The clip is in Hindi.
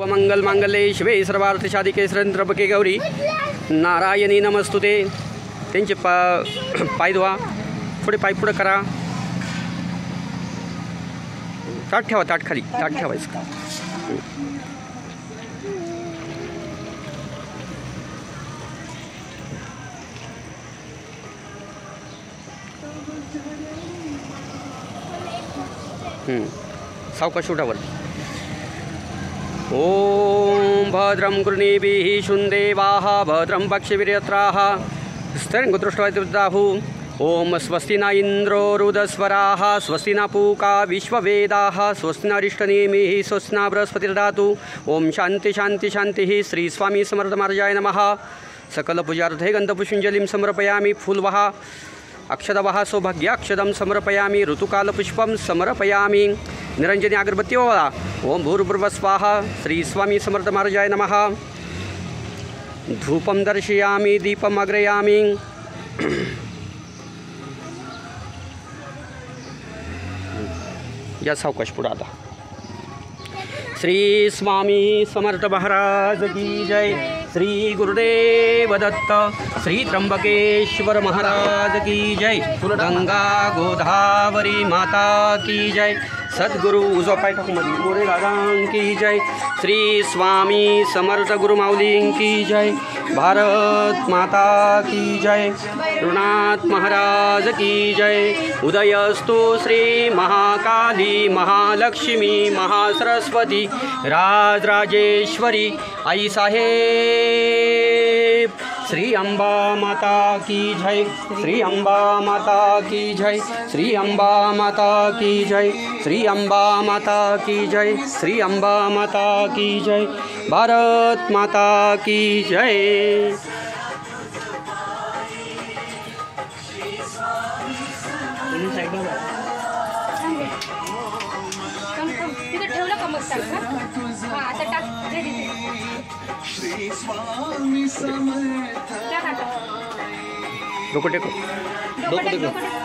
मंगल मांगल्ये शिवे सर्वार्थ साधिके त्र्यंबके गौरी नारायणी नमस्तुते। त्यांचे पाय धुवा, थोडे पाय पुढे करा, ताट ठेवा, ताट खाली, ताट ठेवायचं। सावकाश उठावर। ओम भद्रं कृणीभिः शुन्देवाः भद्रं पक्षिभिर्यत्राः स्तरङ्गदृष्ट्वाहुः। ओम स्वस्ति न इन्द्रो रुदस्वराः स्वस्ति न पूका विश्ववेदाः स्वस्ति न अरिष्टनेमिः स्वस्ति न बृहस्पतिर्दधातु। ओम शांति शांति शांतिः। श्री स्वामी समर्थ महाराजाय नमः। सकल पूजार्थे गंधपुष्पांजलिं समर्पयामि। फूलवः अक्षतवः सौभाग्याक्षदं समर्पयामि। ऋतुकालपुष्पं समर्पयामि। निरंजनी अगरबत्ती वाला। ओम भूर्भुवः स्वाहा। श्री स्वामी समर्थ महाराजाय नमः। धूपं दर्शयामि, दीपम अग्रयामि। या सावकाश पुढे आता। श्री स्वामी समर्थ महाराज की जय। श्री गुरुदेव दत्त। श्री त्र्यंबकेश्वर महाराज की जय। गंगा गोदावरी माता की जय। सद्गुरु उजवा पाय टाकून मोरे दादां की जय। श्री स्वामी समर्थ गुरु माऊलीं की जय। भारत माता की जय। रुनाथ महाराज की जय। उदयस्तु श्री महाकाली महालक्ष्मी महासरस्वती राजराजेश्वरी आई साहेब। श्री अंबा माता की जय। श्री अंबा माता की जय। श्री अंबा माता की जय। श्री अंबा माता की जय। श्री अंबा माता की जय। भारत माता की जय। डोकं टेको, डोकं टेको।